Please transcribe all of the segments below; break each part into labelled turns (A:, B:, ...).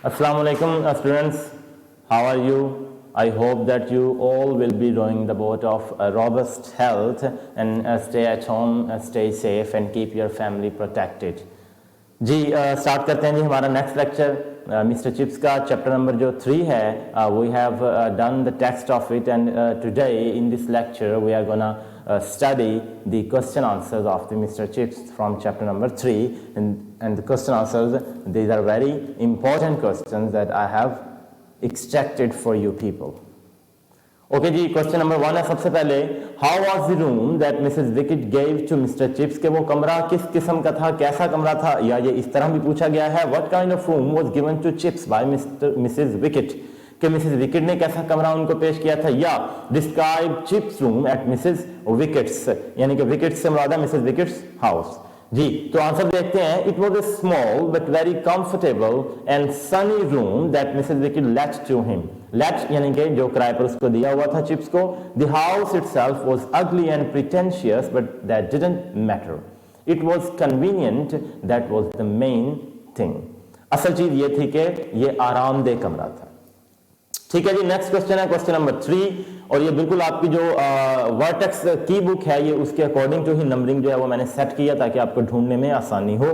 A: Assalamu alaikum students, how are you? I hope that you all will be rowing the boat of robust health and stay at home, stay safe and keep your family protected. जी start करते हैं जी हमारा next lecture Mr Chips का chapter number जो 3 है we have done the text of it and today in this lecture we are gonna study the question answers of the Mr. Chips from chapter number 3 and the question answers, these are very important questions that I have extracted for you people. Okay जी, question number 1 है सबसे पहले, how was the room that Mrs Wickett gave to Mr Chips, के वो कमरा किस किस्म का था, कैसा कमरा था, या ये इस तरह भी पूछा गया है what kind of room was given to Chips by Mrs Wickett, कि मिसेस विकेट ने कैसा कमरा उनको पेश किया था, या describe Chips room at Mrs Wickett's, यानी कि विकेट्स से मुराद है मिसेस विकेट्स हाउस। जी तो आंसर देखते हैं, it was a small but very comfortable and sunny room that Mrs Wickett let to him, let यानी कि जो किराए पर उसको दिया हुआ था चिप्स को। द हाउस इटसेल्फ वाज अगली and pretentious but that didn't matter, it was convenient, that was the main thing. असल चीज ये थी कि ये आरामदेह कमरा था। ठीक है जी, नेक्स्ट क्वेश्चन है क्वेश्चन नंबर 3, और ये बिल्कुल आपकी जो वर्टेक्स की बुक है ये उसके अकॉर्डिंग टू ही नंबरिंग जो है वो मैंने सेट किया ताकि आपको ढूंढने में आसानी हो।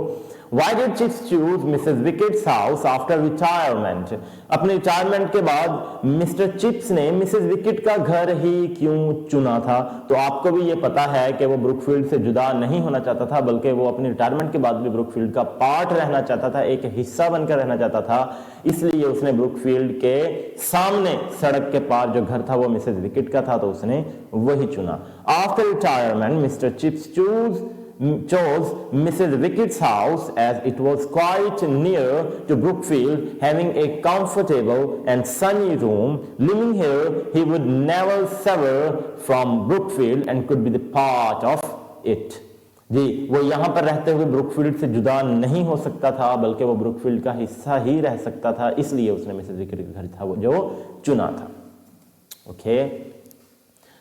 A: Why did Chips choose Mrs. Wicket's house after retirement? अपने रिटायरमेंट के बाद मिस्टर चिप्स ने मिसेस विकेट का घर ही क्यों चुना था? तो आपको भी ये पता है कि वो ब्रुकफील्ड से जुदा नहीं होना चाहता था, बल्कि वो अपने रिटायरमेंट के बाद भी ब्रुकफील्ड का पार्ट रहना चाहता था, एक हिस्सा बनकर रहना चाहता था। इसलिए उसने ब्रुकफील्ड के सामने सड़क के पार जो घर था वो मिसेस विकेट का था, तो उसने वही चुना। After retirement mister chips chose Mrs. Wicket's house as it was quite near to Brookfield, having a comfortable and sunny room. Living here, he would never sever from Brookfield and could be the part of it. जी वो यहाँ पर रहते हुए Brookfield से जुदा नहीं हो सकता था, बल्कि वो ब्रुकफील्ड का हिस्सा ही रह सकता था, इसलिए उसने मिसेस विकेट का घर था वो जो चुना था। Okay,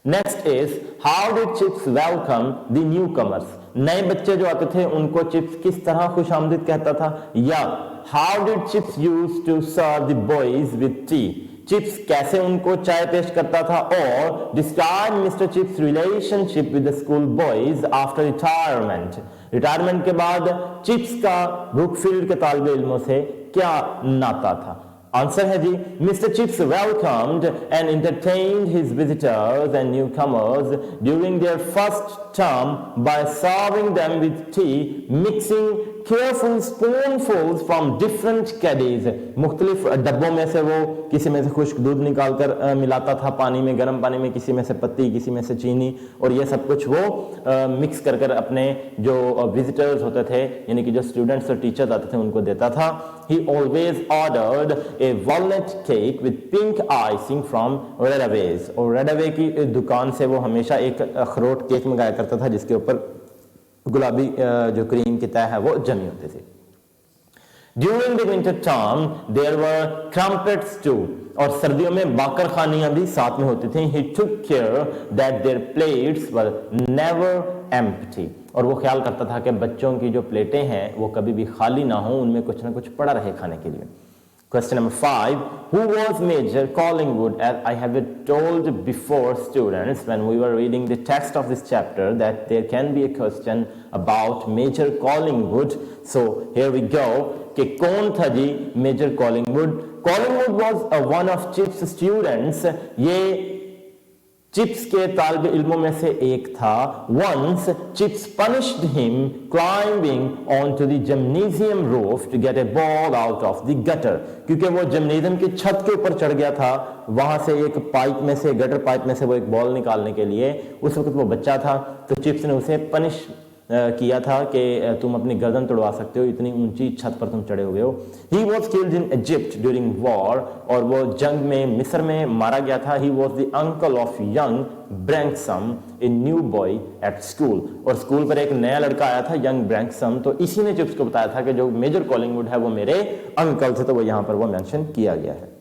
A: next is how did chips welcome the newcomers, नए बच्चे जो आते थे उनको चिप्स किस तरह खुशामदीद कहता था, या how did Chips use to serve the boys with tea, Chips कैसे उनको चाय पेश करता था, और describe Mr Chips relationship with the school boys after retirement, retirement के बाद चिप्स का ब्रुकफील्ड के तालिबे इल्मों से क्या नाता था। आंसर है जी, mister Chips welcomed and entertained his visitors and newcomers during their first term by serving them with tea, mixing careful spoonfuls from different caddies, मुख्तलिफ डब्बों में से वो किसी में से खुश्क दूध निकालकर मिलाता था पानी में, गर्म पानी में, किसी में से पत्ती, किसी में से चीनी, और ये सब कुछ वो मिक्स कर कर अपने जो विजिटर्स होते थे यानी कि जो स्टूडेंट्स और टीचर्स आते थे उनको देता था। He always ordered a walnut cake with pink icing from Redaway's, और रेडावे की दुकान से वो हमेशा एक अखरोट केक मंगाया करता था जिसके ऊपर गुलाबी जो क्रीम की तह है वो जमी होती थी। During the winter term there were crumpets too, और सर्दियों में बाकर खानियां भी साथ में होती थी। He took care that their plates were never empty, और वो ख्याल करता था कि बच्चों की जो प्लेटें हैं वो कभी भी खाली ना हो, उनमें कुछ ना कुछ पड़ा रहे खाने के लिए। Question number 5, who was Major Collingwood? As I have told before students when we were reading the text of this chapter that there can be a question about Major Collingwood. So here we go, कि कौन था जी Major Collingwood? Collingwood was one of Chips' students, ये chips के तालिब इल्मों में से एक था। Once Chips punished him climbing onto the gymnasium roof to get a ball out of the gutter, क्योंकि वो जिम्नेजियम की छत के ऊपर चढ़ गया था, वहां से एक पाइप में से, गटर पाइप में से वो एक बॉल निकालने के लिए, उस वक्त वो बच्चा था, तो चिप्स ने उसे पनिश किया था कि तुम अपनी गर्दन तोड़वा सकते हो, इतनी ऊंची छत पर तुम चढ़े हुए हो। He was killed in Egypt during war, और वो जंग में मिस्र में मारा गया था। He was the uncle of young Branksome, a new boy at school, और स्कूल पर एक नया लड़का आया था यंग ब्रैंक्सम, तो इसी ने चिप्स को बताया था कि जो मेजर कॉलिंगवुड है वो मेरे अंकल थे, तो वो यहाँ पर वो मेंशन किया गया है।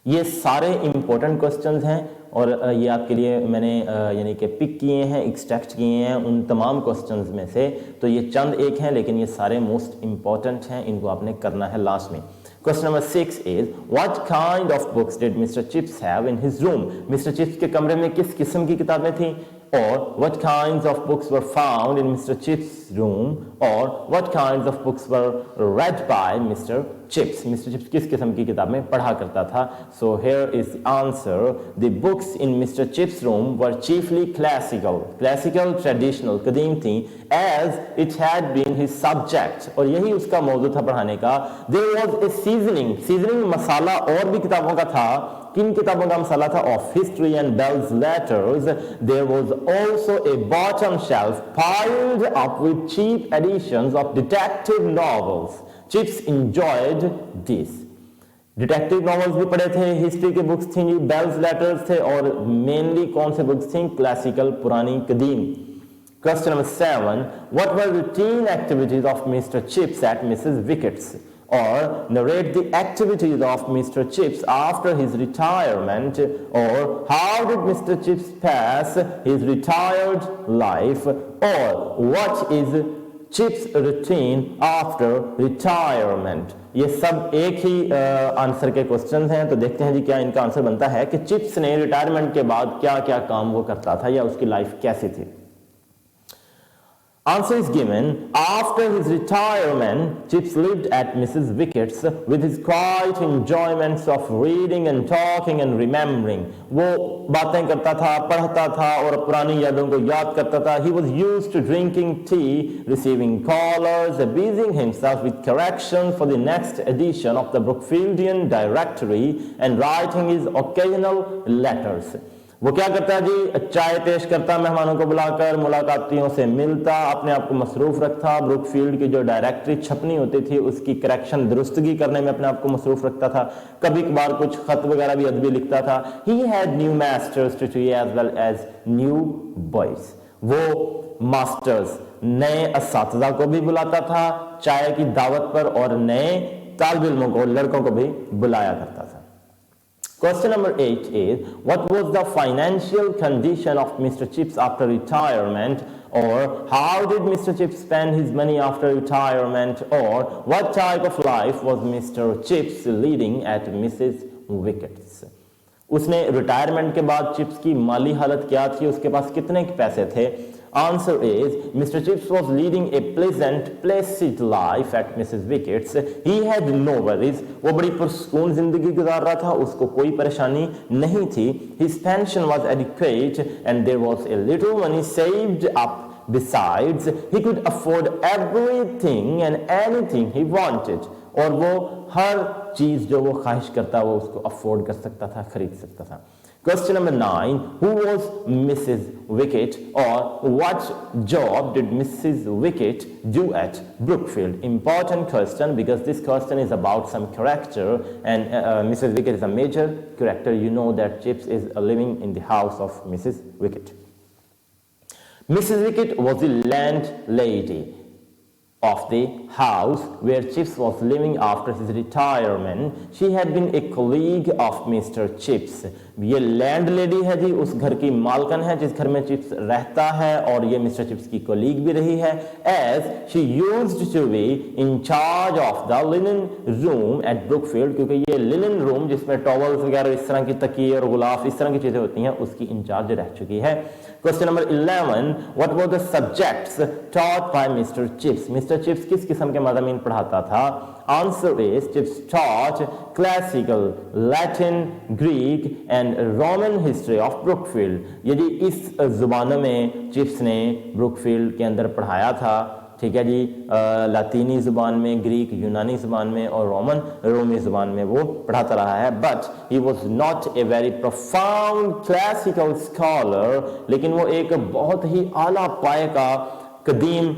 A: ये सारे इंपॉर्टेंट क्वेश्चंस हैं और ये आपके लिए मैंने यानी कि पिक किए हैं, एक्सट्रैक्ट किए हैं उन तमाम क्वेश्चंस में से। तो ये चंद एक हैं लेकिन ये सारे मोस्ट इंपॉर्टेंट हैं, इनको आपने करना है लास्ट में। Question number 6 is what kind of books did Mr. Chips have in his room? Mr. Chips के कमरे में किस किस्म की किताबें थी? Or what kinds of books were found in Mr. Chips' room? Or what kinds of books were read by Mr. Chips? Mr. Chips किस किस्म की किताब में पढ़ा करता था? So here is the answer. The books in Mr. Chips' room were chiefly classical, traditional, कदीम थी, as it had been his subject. और यही उसका मौजू था पढ़ाने का. There was a seasoning मसाला और भी किताबों का था. किन किताबों का मसाला था? Of history and Bell's letters. There was also a bottom shelf piled up with cheap editions of detective novels. Chips enjoyed this. Detective novels भी पढ़े थे, हिस्ट्री की बुक्स थी, बेल्स लेटर्स थे और मेनली कौन से बुक्स थी? क्लासिकल, पुरानी, कदीम. Question number 7. What were routine activities of Mr. Chips at Mrs. Wickett's? Or narrate the activities of Mr. Chips after his retirement, or how did Mr. Chips pass his retired life, or what is Chips routine after retirement? ये सब एक ही answer के questions हैं, तो देखते हैं जी क्या इनका आंसर बनता है कि चिप्स ने रिटायरमेंट के बाद क्या क्या काम वो करता था या उसकी लाइफ कैसी थी. Answer is given. After his retirement, Chips lived at Mrs. Wickett's with his quiet enjoyments of reading and talking and remembering. वो बातें करता था, पढ़ता था और पुरानी यादों को याद करता था. He was used to drinking tea, receiving callers, busying himself with corrections for the next edition of the Brookfieldian Directory and writing his occasional letters. वो क्या करता है जी? चाय पेश करता, मेहमानों को बुलाकर मुलाकातियों से मिलता, अपने आप को मसरूफ रखता, ब्रुकफील्ड की जो डायरेक्टरी छपनी होती थी उसकी करेक्शन दुरुस्तगी करने में अपने आप को मसरूफ रखता था. कभी कभार कुछ खत वगैरह भी अदबी लिखता था. He had new masters to teach as well as new boys. वो मास्टर्स, नए असातिज़ा को भी बुलाता था चाय की दावत पर और नए तालिब इल्मों को, लड़कों को भी बुलाया करता था. Question number 8 is, what was the financial condition of Mr. Chips after retirement, or how did Mr. Chips spend his money after retirement, or what type of life was Mr. Chips leading at Mrs. Wickett's? उसने retirement के बाद chips की माली हालत क्या थी, उसके पास कितने पैसे थे? Answer is, Mr. Chips was leading a pleasant, placid life at Mrs. Wickett's. He had no worries. वो बड़ी पुरसुकून जिंदगी गुजार रहा था, उसको कोई परेशानी नहीं थी. His pension was adequate and there was a little money saved up. Besides, he could afford everything and anything he wanted. और वो हर चीज जो वो ख्वाहिश करता वो उसको अफोर्ड कर सकता था, खरीद सकता था. Question number 9. Who was Mrs. Wickett, or what job did Mrs. Wickett do at Brookfield? Important question because this question is about some character and Mrs. Wickett is a major character. You know that Chips is living in the house of Mrs. Wickett. Mrs. Wickett was the landlady of the house where Chips was living after his retirement. She had been a colleague of Mr. Chips. ये land lady है जी, उस घर की मालकन है जिस घर में chips रहता है और ये मिस्टर चिप्स की कोलीग भी रही है. As she used to be in charge of the linen room at Brookfield, क्योंकि ये लिनन रूम जिसमें टॉवल्स वगैरह इस तरह की तकिए और गुलाफ इस तरह की चीजें होती हैं उसकी इंचार्ज रह चुकी है. Question number 11. What were the subjects taught by Mr. Chips? Mr. Chips किस किस्म के मज़ामीन पढ़ाता था? Answer is, Chips taught classical, Latin, Greek and Roman history of Brookfield. यदि इस जुबानों में चिप्स ने ब्रुकफील्ड के अंदर पढ़ाया था, ठीक है जी, लातीनी जुबान में, ग्रीक यूनानी जुबान में और रोमी जुबान में वो पढ़ाता रहा है. But he was not a very profound classical scholar, लेकिन वो एक बहुत ही आला पाए का कदीम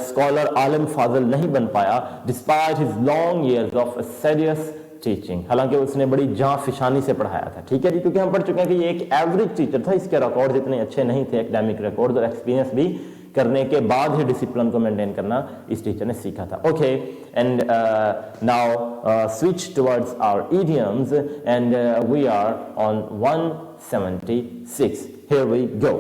A: स्कॉलर, आलिम फाजिल नहीं बन पाया, despite his long years of serious teaching. हालांकि उसने बड़ी जां फिशानी से पढ़ाया था, ठीक है जी, क्योंकि हम पढ़ चुके हैं कि ये एक एवरेज टीचर था, इसके रिकॉर्ड्स इतने अच्छे नहीं थे, एकेडमिक रिकॉर्ड्स और एक्सपीरियंस भी करने के बाद ही डिसिप्लिन को मेंटेन करना इस टीचर ने सीखा था। Okay, and now switch towards our idioms and we are on 176. Here we go.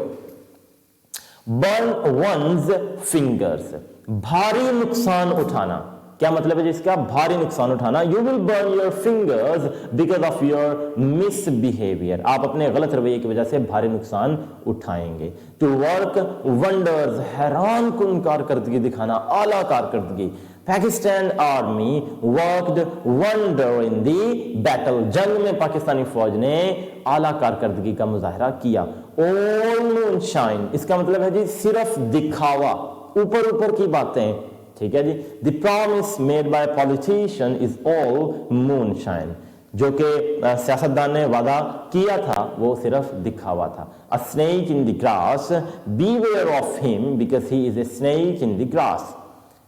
A: Burn one's fingers. भारी नुकसान उठाना। क्या मतलब है जिसका? भारी नुकसान उठाना। You will burn your fingers because of your misbehavior. आप अपने गलत रवैये की वजह से भारी नुकसान उठाएंगे। To work wonders. हैरान कुन कारकर्दगी दिखाना, आला कारकर्दगी। Pakistan army worked wonder in the battle. जंग में पाकिस्तानी फौज ने आला कारकर्दगी का मुजाहरा किया। ऑल मूनशाइन, इसका मतलब है जी सिर्फ दिखावा, ऊपर ऊपर की बातें, ठीक है जी। The promise made by politician is all moonshine, जो कि सियासतदान ने वादा किया था वो सिर्फ दिखावा था। अ snake in the grass, beware of him because he is a snake in the grass.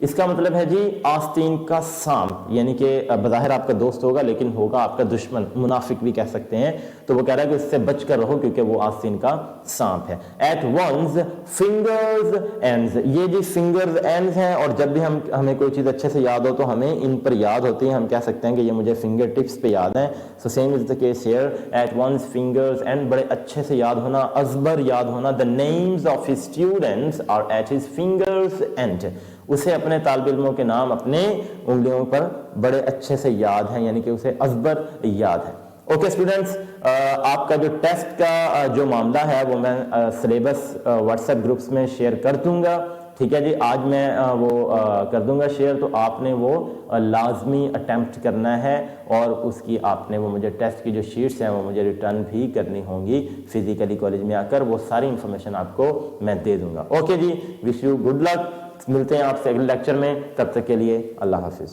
A: इसका मतलब है जी आस्तीन का सांप, यानी कि बज़ाहिर आपका दोस्त होगा लेकिन होगा आपका दुश्मन, मुनाफिक भी कह सकते हैं। तो वो कह रहा है कि उससे बच कर रहो क्योंकि वो आस्तीन का सांप है। एट वंस फिंगर्स एंड्स, ये जी फिंगर्स एंड्स हैं, और जब भी हमें कोई चीज़ अच्छे से याद हो तो हमें इन पर याद होती है। हम कह सकते हैं कि ये मुझे फिंगर टिप्स पे याद हैं। So same is the case here. At one's fingers end, बड़े अच्छे से याद होना, अजबर याद होना। The names of his students are at his fingers end, उसे अपने तालिब इल्मों के नाम अपने उंगलियों पर बड़े अच्छे से याद हैं, यानी कि उसे अजबर याद है। ओके स्टूडेंट्स, आपका जो टेस्ट का जो मामला है वो मैं सिलेबस व्हाट्सएप ग्रुप्स में शेयर कर दूंगा, ठीक है जी। आज मैं वो कर दूंगा शेयर, तो आपने वो लाजमी अटेम्प्ट करना है और उसकी आपने वो मुझे टेस्ट की जो शीट्स हैं वो मुझे रिटर्न भी करनी होंगी फिजिकली कॉलेज में आकर। वो सारी इंफॉर्मेशन आपको मैं दे दूंगा। ओके जी, विश यू गुड लक। मिलते हैं आपसे अगले लेक्चर में, तब तक के लिए अल्लाह हाफिज।